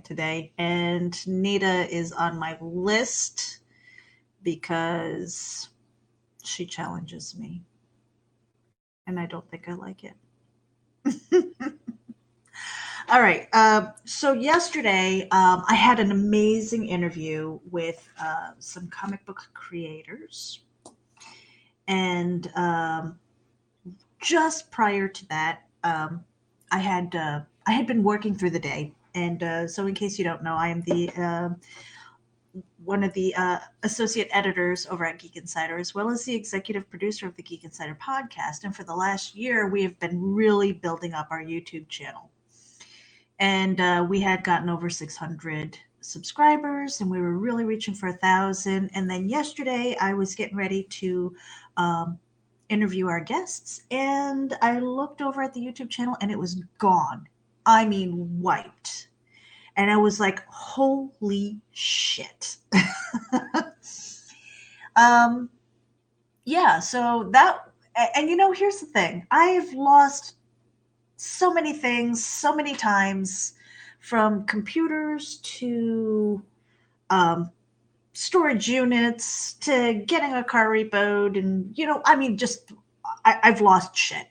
today, and Nita is on my list because she challenges me, and I don't think I like it. All right. So yesterday, I had an amazing interview with some comic book creators, and just prior to that, I had been working through the day, and so in case you don't know, I am the one of the associate editors over at Geek Insider, as well as the executive producer of the Geek Insider podcast. And for the last year, we have been really building up our YouTube channel. And we had gotten over 600 subscribers, and we were really reaching for 1,000. And then yesterday, I was getting ready to um, interview our guests, and I looked over at the YouTube channel, and it was gone. I mean, wiped. And I was like, holy shit. um, yeah, so that, and here's the thing, I've lost so many things so many times, from computers to um, storage units to getting a car repoed, and I mean, just I've lost shit.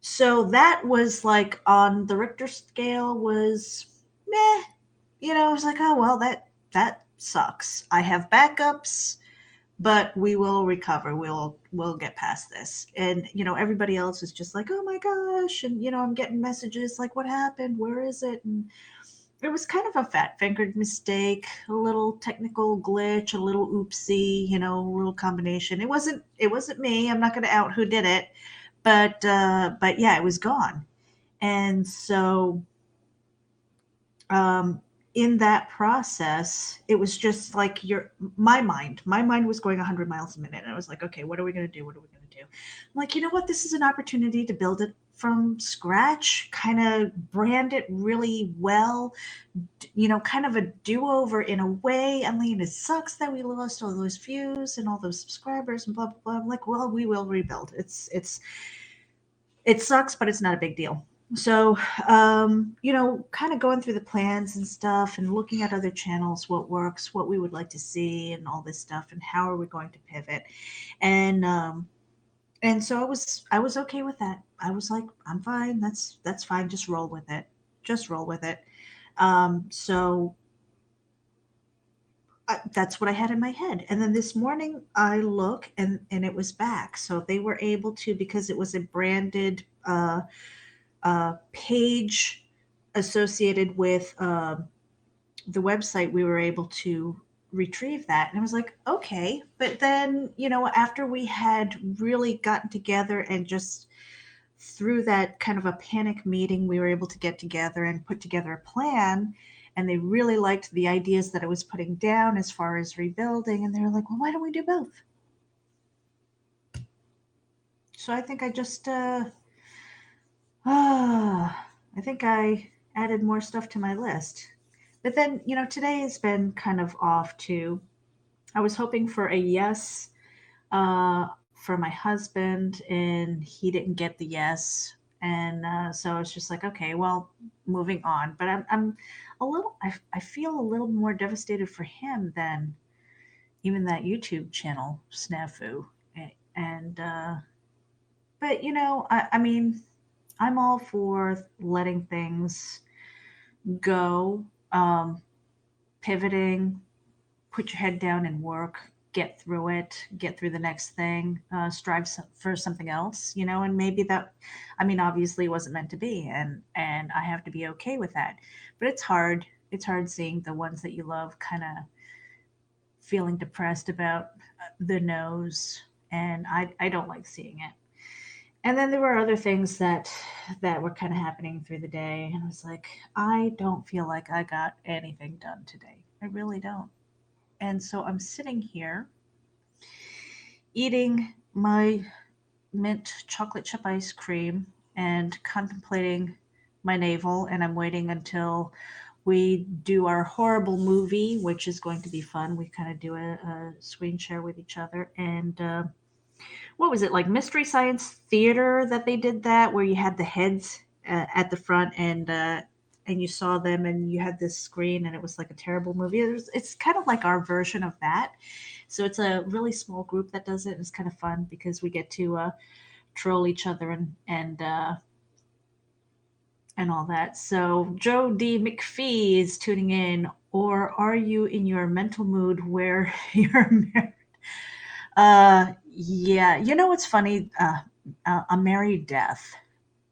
So that was like, on the Richter scale, was meh. I was like, oh well, that sucks. I have backups, but we will recover. We'll get past this. And everybody else is just like, oh my gosh, and I'm getting messages like, what happened? Where is it? And it was kind of a fat fingered mistake, a little technical glitch, a little oopsie, a little combination. It wasn't me. I'm not going to out who did it, but yeah, it was gone. And so um, in that process, it was just like, my mind was going 100 miles a minute. And I was like, okay, what are we going to do? What are we going to do? I'm like, you know what? This is an opportunity to build it from scratch, kind of brand it really well, kind of a do-over in a way. I mean, it sucks that we lost all those views and all those subscribers and blah, blah, blah. I'm like, well, we will rebuild. It sucks, but it's not a big deal. So, kind of going through the plans and stuff, and looking at other channels, what works, what we would like to see, and all this stuff, and how are we going to pivot. And so I was okay with that. I was like, I'm fine. That's fine. Just roll with it. Just roll with it. So that's what I had in my head. And then this morning I look, and it was back. So they were able to, because it was a branded page associated with the website, we were able to retrieve that. And I was like, okay. But then, after we had really gotten together and just through that kind of a panic meeting, we were able to get together and put together a plan. And they really liked the ideas that I was putting down as far as rebuilding. And they were like, well, why don't we do both? So I think I think I added more stuff to my list. But then, today has been kind of off too. I was hoping for a yes for my husband, and he didn't get the yes. And so I was just like, okay, well, moving on. But I'm I feel a little more devastated for him than even that YouTube channel snafu. And, but, I mean, I'm all for letting things go, pivoting, put your head down and work, get through the next thing, strive for something else, and maybe that, I mean, obviously it wasn't meant to be, and I have to be okay with that. But it's hard seeing the ones that you love kind of feeling depressed about the no's, and I don't like seeing it. And then there were other things that were kind of happening through the day, and I was like, I don't feel like I got anything done today. I really don't. And so I'm sitting here eating my mint chocolate chip ice cream and contemplating my navel, and I'm waiting until we do our horrible movie, which is going to be fun. We kind of do a screen share with each other. And what was it, like Mystery Science Theater that they did that, where you had the heads at the front, and and you saw them and you had this screen and it was like a terrible movie. It's kind of like our version of that. So it's a really small group that does it. It's kind of fun because we get to troll each other and all that. So Joe D. McPhee is tuning in. Or are you in your mental mood where you're married? Yeah. You know what's funny? A married death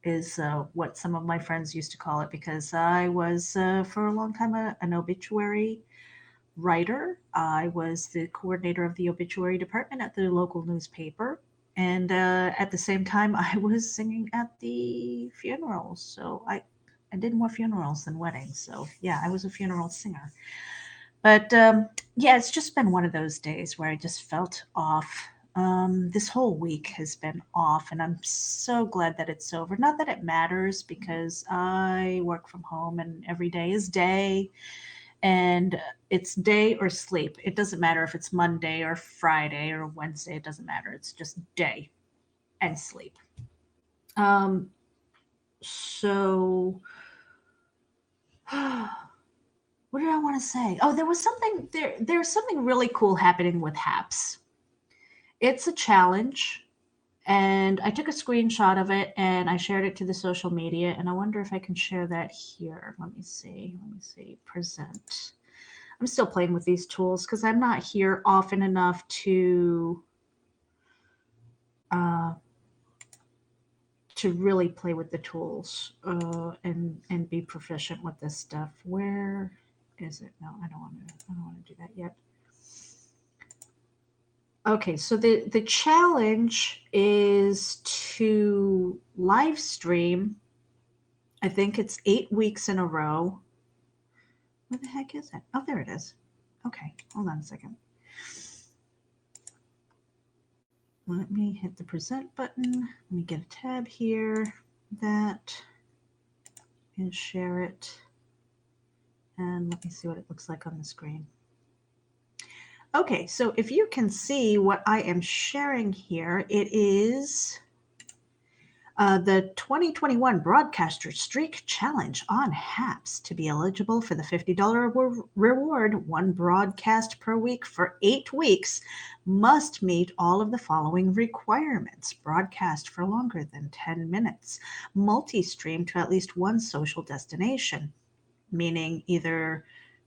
is what some of my friends used to call it because I was for a long time an obituary writer. I was the coordinator of the obituary department at the local newspaper. And at the same time, I was singing at the funerals. So I did more funerals than weddings. So yeah, I was a funeral singer. But yeah, it's just been one of those days where I just felt off. This whole week has been off, and I'm so glad that it's over. Not that it matters because I work from home and every day is day, and it's day or sleep. It doesn't matter if it's Monday or Friday or Wednesday, it doesn't matter. It's just day and sleep. Um, so, what did I want to say? Oh, there was something there. There's something really cool happening with HAPS. It's a challenge, and I took a screenshot of it and I shared it to the social media. And I wonder if I can share that here. Let me see. Let me see. Present. I'm still playing with these tools because I'm not here often enough uh, to really play with the tools and be proficient with this stuff. Where is it? No, I don't want to. I don't want to do that yet. Okay, so the challenge is to live stream. I think it's 8 weeks in a row. Where the heck is it? Oh, there it is. Okay, hold on a second. Let me hit the present button. Let me get a tab here. That and share it. And let me see what it looks like on the screen. Okay, so if you can see what I am sharing here, it is the 2021 Broadcaster Streak Challenge on HAPS. To be eligible for the $50 reward, one broadcast per week for 8 weeks must meet all of the following requirements: broadcast for longer than 10 minutes, multi-stream to at least one social destination, meaning either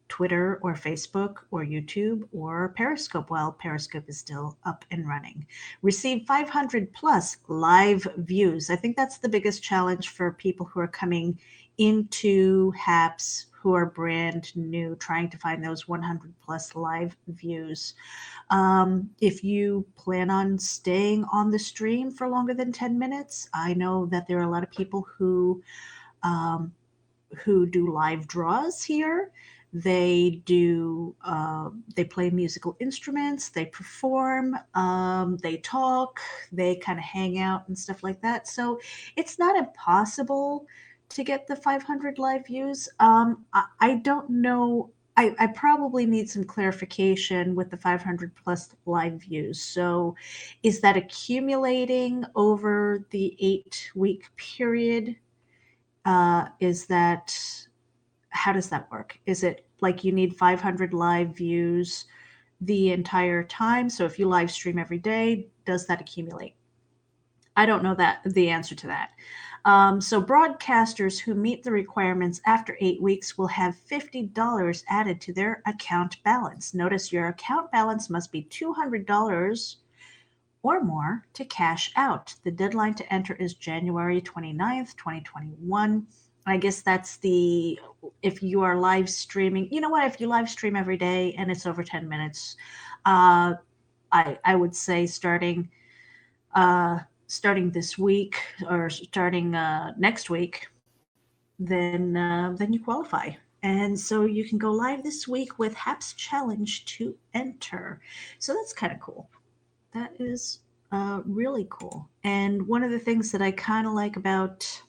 Twitter or Facebook or YouTube or Periscope while Periscope is still up and running. Receive 500 plus live views. I think that's the biggest challenge for people who are coming into HAPS who are brand new, trying to find those 100 plus live views. If you plan on staying on the stream for longer than 10 minutes, I know that there are a lot of people um, who do live draws here. They play musical instruments, they perform, they talk, they kind of hang out and stuff like that. So it's not impossible to get the 500 live views. I don't know. I probably need some clarification with the 500 plus live views. So is that accumulating over the 8 week period? Is that How does that work? Is it like you need 500 live views the entire time? So if you live stream every day, does that accumulate? I don't know the answer to that. So broadcasters who meet the requirements after 8 weeks will have $50 added to their account balance. Notice your account balance must be $200 or more to cash out. The deadline to enter is January 29th, 2021. I guess that's if you are live streaming, you know what, if you live stream every day and it's over 10 minutes, uh, I would say starting this week or starting next week, then you qualify. And so you can go live this week with HAPS Challenge to enter. So that's kind of cool. That is really cool. And one of the things that I kind of like about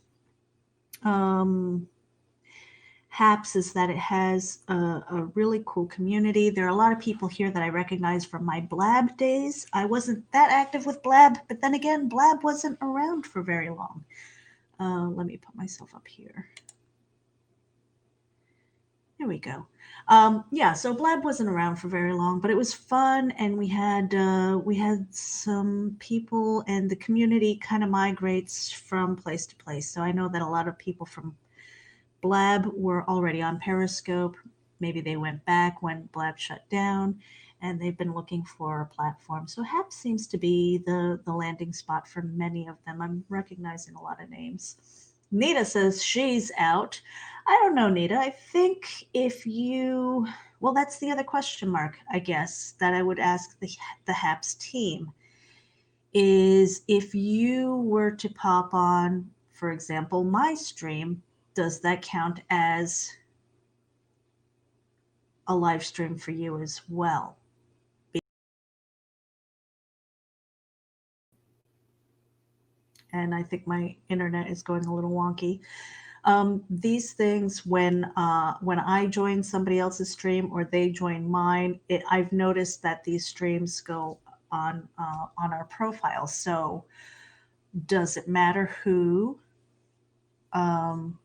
um, HAPS is that it has a really cool community. There are a lot of people here that I recognize from my Blab days. I wasn't that active with Blab, but then again, Blab wasn't around for very long. Let me put myself up here. Here we go. Yeah, so Blab wasn't around for very long, but it was fun, and we had some people, and the community kind of migrates from place to place. So I know that a lot of people from Blab were already on Periscope. Maybe they went back when Blab shut down, and they've been looking for a platform. So Hap seems to be the landing spot for many of them. I'm recognizing a lot of names. Nita says she's out. I don't know, Nita. I think if you, well, that's the other question mark, I guess, that I would ask the Haps team is if you were to pop on, for example, my stream, does that count as a live stream for you as well? And I think my internet is going a little wonky. These things, when I join somebody else's stream or they join mine, I've noticed that these streams go on our profile. So does it matter who um,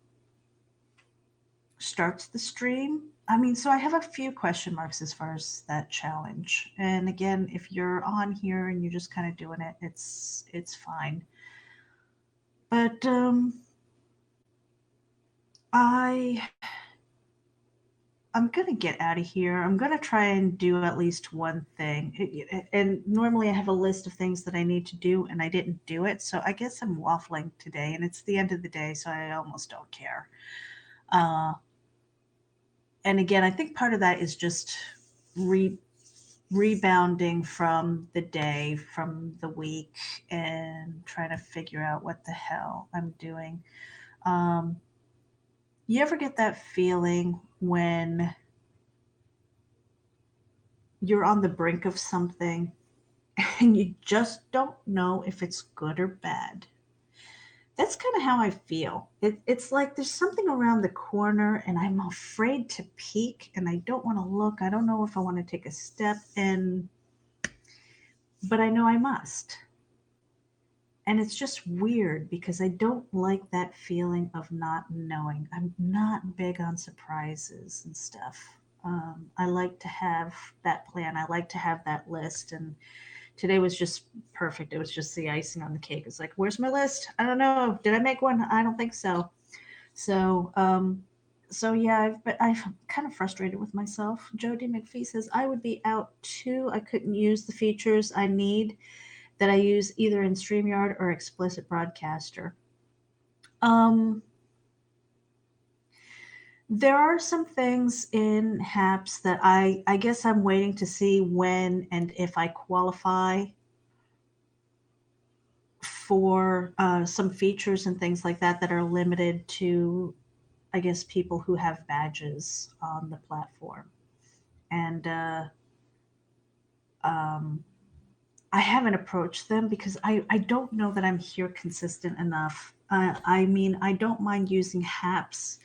starts the stream? I mean, so I have a few question marks as far as that challenge. And again, if you're on here and you're just kind of doing it, it's fine. But I I'm gonna get out of here. I'm gonna try and do at least one thing. And normally I have a list of things that I need to do, and I didn't do it. So I guess I'm waffling today, and it's the end of the day, so I almost don't care. Uh, and again, I think part of that is just re- rebounding from the day, from the week, and trying to figure out what the hell I'm doing. Um, you ever get that feeling when you're on the brink of something and you just don't know if it's good or bad? That's kind of how I feel. It's like there's something around the corner and I'm afraid to peek and I don't want to look. I don't know if I want to take a step in, but I know I must. And it's just weird because I don't like that feeling of not knowing. I'm not big on surprises and stuff. I like to have that plan. I like to have that list. And today was just perfect. It was just the icing on the cake. It's like, where's my list? I don't know. Did I make one? I don't think so. So, so yeah, I've kind of frustrated with myself. Jody McPhee says I would be out too. I couldn't use the features I need that I use either in StreamYard or Explicit Broadcaster. Um, there are some things in HAPS that I guess I'm waiting to see when and if I qualify for some features and things like that that are limited to, I guess, people who have badges on the platform. And um, I haven't approached them because I don't know that I'm here consistent enough. I mean, I don't mind using HAPS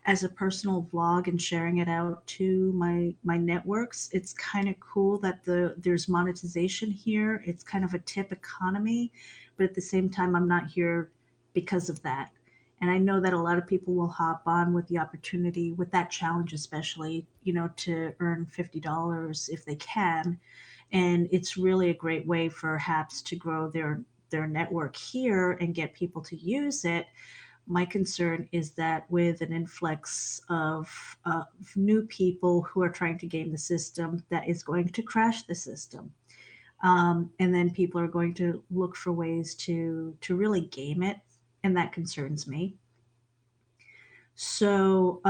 as a personal vlog and sharing it out to my networks. It's kind of cool that there's monetization here. It's kind of a tip economy, but at the same time, I'm not here because of that. And I know that a lot of people will hop on with the opportunity, with that challenge especially, to earn $50 if they can. And it's really a great way for HAPS to grow their network here and get people to use it. My concern is that with an influx of new people who are trying to game the system, that is going to crash the system. And then people are going to look for ways to really game it, and that concerns me. So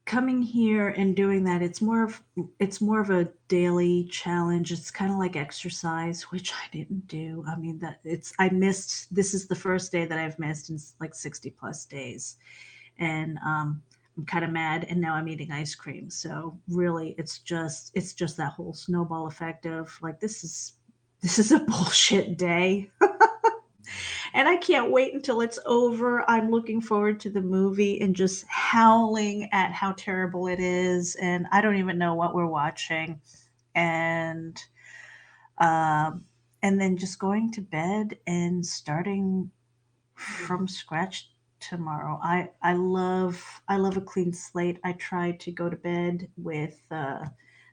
coming here and doing that, it's more of a daily challenge. It's kind of like exercise, which I didn't do. I mean, that it's I missed. This is the first day that I've missed in like 60 plus days, and I'm kind of mad. And now I'm eating ice cream. So really, it's just that whole snowball effect of like this is a bullshit day. And I can't wait until it's over. I'm looking forward to the movie and just howling at how terrible it is. And I don't even know what we're watching. And um, and then just going to bed and starting from scratch tomorrow. I love a clean slate. I try to go to bed with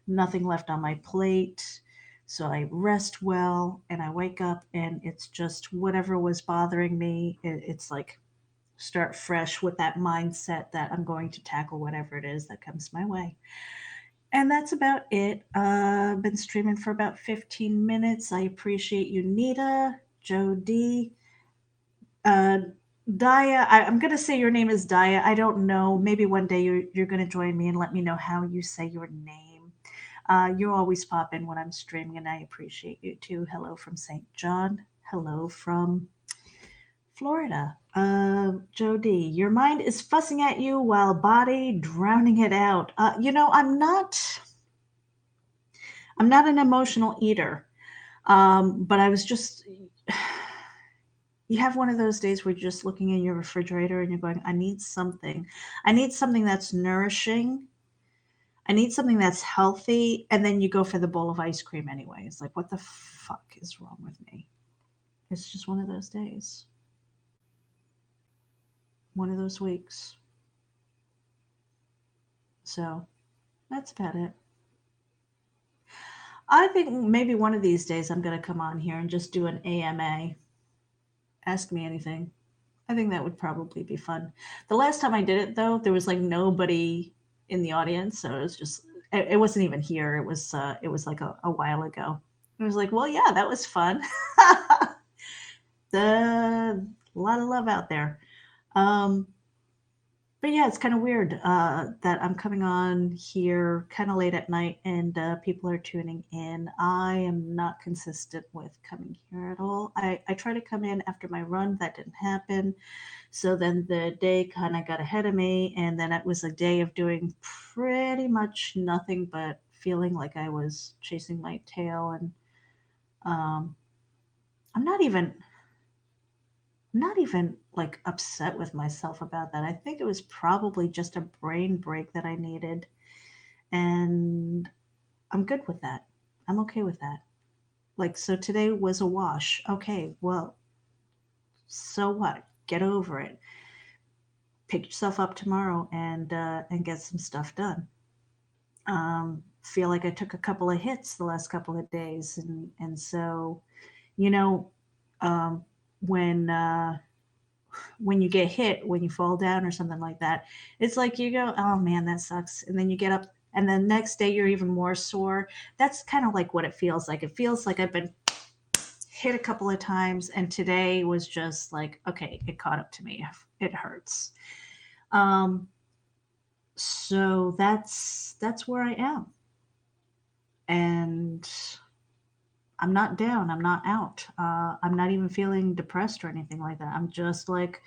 nothing left on my plate. So I rest well and I wake up and it's just whatever was bothering me. It's like start fresh with that mindset that I'm going to tackle whatever it is that comes my way. And that's about it. I've been streaming for about 15 minutes. I appreciate you, Nita, Joe D. Uh, Daya, I'm going to say your name is Daya. I don't know. Maybe one day you're going to join me and let me know how you say your name. You always pop in when I'm streaming, and I appreciate you too. Hello from St. John. Hello from Florida. Jody, your mind is fussing at you while body drowning it out. I'm not an emotional eater. But I was just, you have one of those days where you're just looking in your refrigerator and you're going, I need something. I need something that's nourishing. I need something that's healthy. And then you go for the bowl of ice cream anyway. It's like, what the fuck is wrong with me? It's just one of those days, one of those weeks. So that's about it. I think maybe one of these days I'm going to come on here and just do an AMA. Ask me anything. I think that would probably be fun. The last time I did it, though, there was like nobody in the audience, so it was just it wasn't even here. It was like a while ago. It was like, well, yeah, that was fun. The a lot of love out there. Um, but yeah, it's kind of weird that I'm coming on here kind of late at night and people are tuning in. I am not consistent with coming here at all. I try to come in after my run. That didn't happen. So then the day kind of got ahead of me. And then it was a day of doing pretty much nothing but feeling like I was chasing my tail. And um, I'm not even like upset with myself about that. I think it was probably just a brain break that I needed. And I'm good with that. I'm okay with that. Like, so today was a wash. Okay, well, so what? Get over it. Pick yourself up tomorrow and get some stuff done. Feel like I took a couple of hits the last couple of days, and so you know, um, when when you get hit, when you fall down or something like that, it's like you go, oh man, that sucks. And then you get up, and then next day you're even more sore. That's kind of like what it feels like. It feels like I've been hit a couple of times, and today was just like, okay, it caught up to me. It hurts. Um, so that's where I am. And I'm not down. I'm not out. I'm not even feeling depressed or anything like that. I'm just like,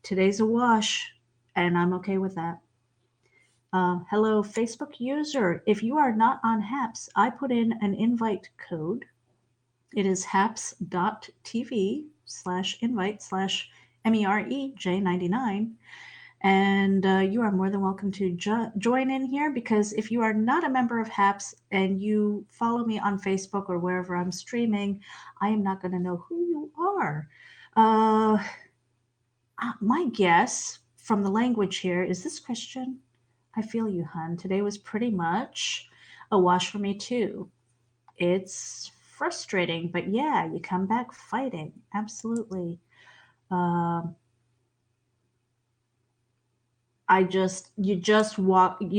today's a wash, and I'm okay with that. Hello, Facebook user. If you are not on HAPS, I put in an invite code. It is haps.tv/invite/MEREJ99. And you are more than welcome to join in here, because if you are not a member of HAPS and you follow me on Facebook or wherever I'm streaming, I am not going to know who you are. Uh, my guess from the language here is this Christian. I feel you, hun. Today was pretty much a wash for me, too. It's frustrating, but yeah, you come back fighting. Absolutely. Um, you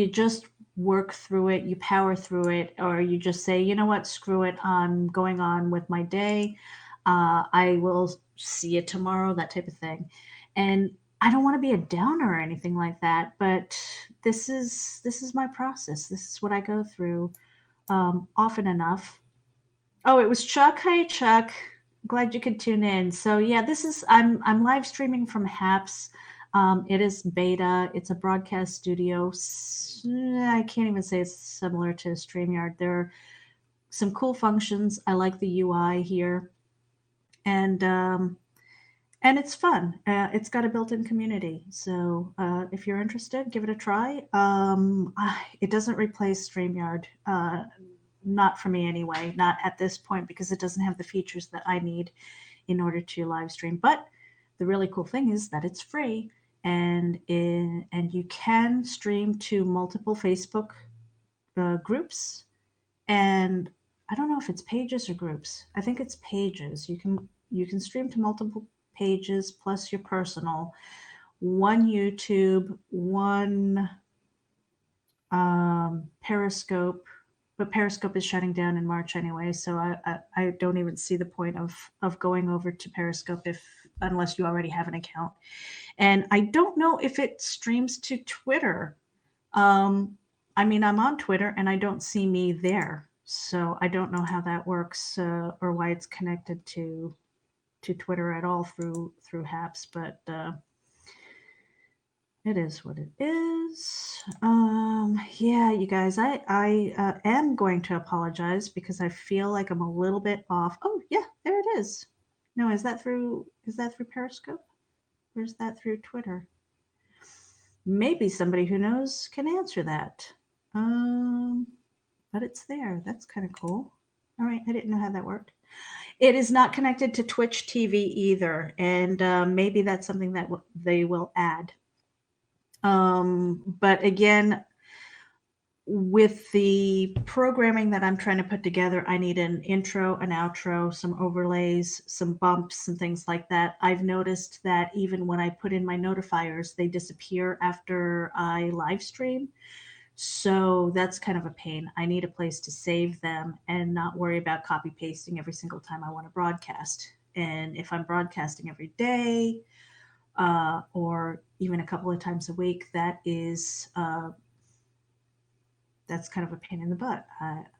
just work through it, you power through it, or you just say, you know what, screw it, I'm going on with my day. I will see you tomorrow, that type of thing. And I don't want to be a downer or anything like that, but this is my process. This is what I go through often enough. Oh, it was Chuck. Hi, Chuck. Glad you could tune in. So yeah, I'm live streaming from HAPS. It is beta. It's a broadcast studio. I can't even say it's similar to StreamYard. There are some cool functions. I like the UI here, and it's fun. It's got a built-in community. So if you're interested, give it a try. It doesn't replace StreamYard. Not for me anyway, not at this point, because it doesn't have the features that I need in order to live stream. But the really cool thing is that it's free, and you can stream to multiple Facebook groups, and I don't know if it's pages or groups. I think it's pages. You can stream to multiple pages plus your personal, one YouTube, one Periscope, but Periscope is shutting down in March anyway, so I don't even see the point of going over to Periscope if unless you already have an account. And I don't know if it streams to Twitter. Um, I mean, I'm on Twitter and I don't see me there, so I don't know how that works or why it's connected to Twitter at all through Haps, but it is what it is. Yeah, you guys, I am going to apologize because I feel like I'm a little bit off. Oh, yeah, there it is. No, is that through Periscope or is that through Twitter? Maybe somebody who knows can answer that. Um, but it's there. That's kind of cool. All right, I didn't know how that worked. It is not connected to Twitch TV either, and maybe that's something that they will add. But again, with the programming that I'm trying to put together, I need an intro, an outro, some overlays, some bumps, and things like that. I've noticed that even when I put in my notifiers, they disappear after I live stream. So that's kind of a pain. I need a place to save them and not worry about copy pasting every single time I want to broadcast. And if I'm broadcasting every day or even a couple of times a week, that's kind of a pain in the butt.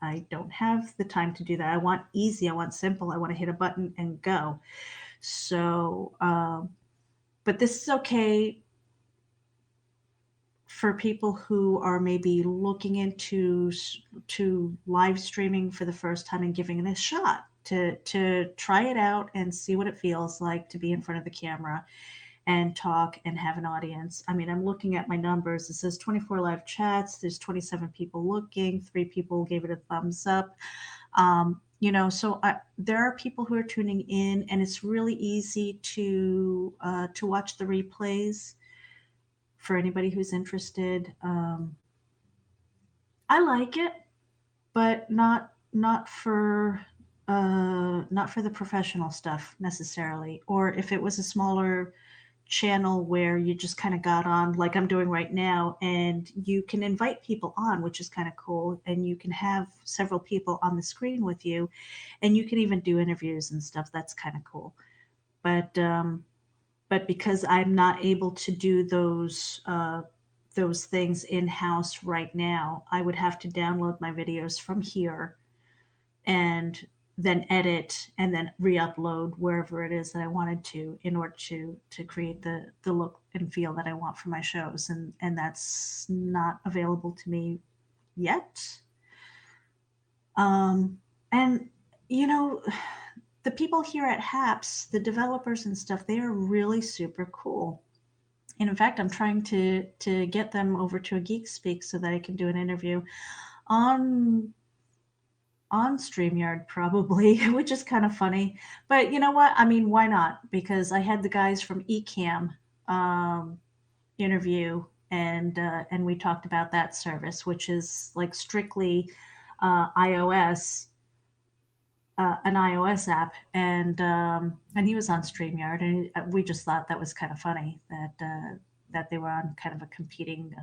I don't have the time to do that. I want easy. I want simple. I want to hit a button and go. So, but this is okay for people who are maybe looking into to live streaming for the first time and giving it a shot to try it out and see what it feels like to be in front of the camera and talk and have an audience. I mean, I'm looking at my numbers. It says 24 live chats. There's 27 people looking. 3 people gave it a thumbs up. So there are people who are tuning in, and it's really easy to watch the replays for anybody who's interested. I like it, but not for the professional stuff necessarily. Or if it was a smaller channel where you just kind of got on like I'm doing right now, and you can invite people on, which is kind of cool, and you can have several people on the screen with you, and you can even do interviews and stuff. That's kind of cool. But because I'm not able to do those things in house right now, I would have to download my videos from here and then edit and then re-upload wherever it is that I wanted to in order to create the look and feel that I want for my shows, and that's not available to me yet. And you know, the people here at Haps, the developers and stuff, they are really super cool. And in fact, I'm trying to get them over to a Geek Speak so that I can do an interview on on StreamYard probably, which is kind of funny. But you know what? I mean, why not? Because I had the guys from Ecamm um, interview, and we talked about that service, which is like strictly iOS, an iOS app, and he was on StreamYard, and we just thought that was kind of funny that they were on kind of a competing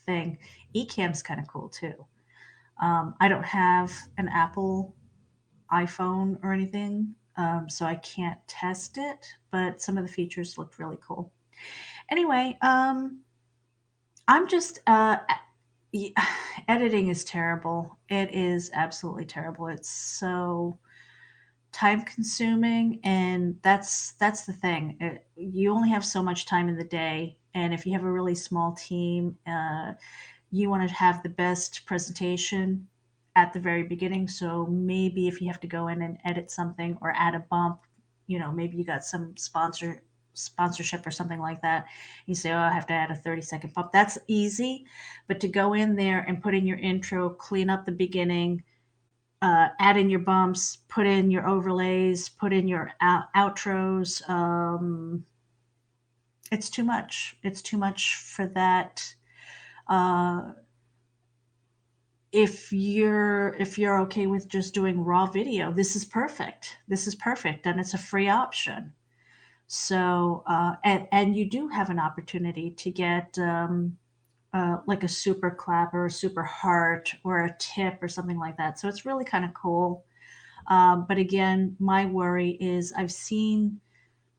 thing. Ecamm's kind of cool too. I don't have an Apple iPhone or anything, so I can't test it, but some of the features looked really cool. Anyway, I'm just editing is terrible. It is absolutely terrible. It's so time consuming, and that's the thing. You only have so much time in the day, and if you have a really small team, you want to have the best presentation at the very beginning. So maybe if you have to go in and edit something or add a bump, maybe you got some sponsorship or something like that. You say, oh, I have to add a 30-second bump. That's easy. But to go in there and put in your intro, clean up the beginning, add in your bumps, put in your overlays, put in your outros, It's too much. It's too much for that. Uh, if you're okay with just doing raw video, this is perfect. This is perfect, and it's a free option. So, and you do have an opportunity to get like a super clap or a super heart or a tip or something like that. So it's really kind of cool. But again, my worry is I've seen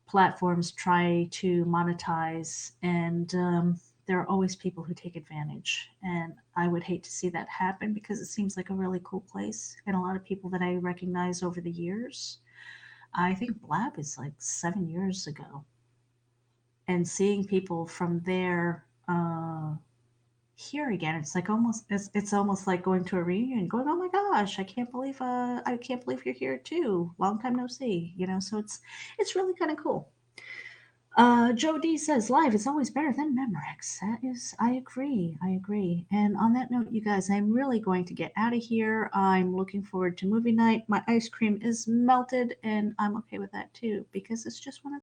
platforms try to monetize, and there are always people who take advantage. And I would hate to see that happen because it seems like a really cool place. And a lot of people that I recognize over the years, I think Blab is like 7 years ago. And seeing people from there here again, it's like it's almost like going to a reunion, going, "Oh my gosh, I can't believe you're here too. Long time no see." So it's really kind of cool. Joe D says live is always better than Memorex. That is, I agree. I agree. And on that note, you guys, I'm really going to get out of here. I'm looking forward to movie night. My ice cream is melted, and I'm okay with that too because it's just one of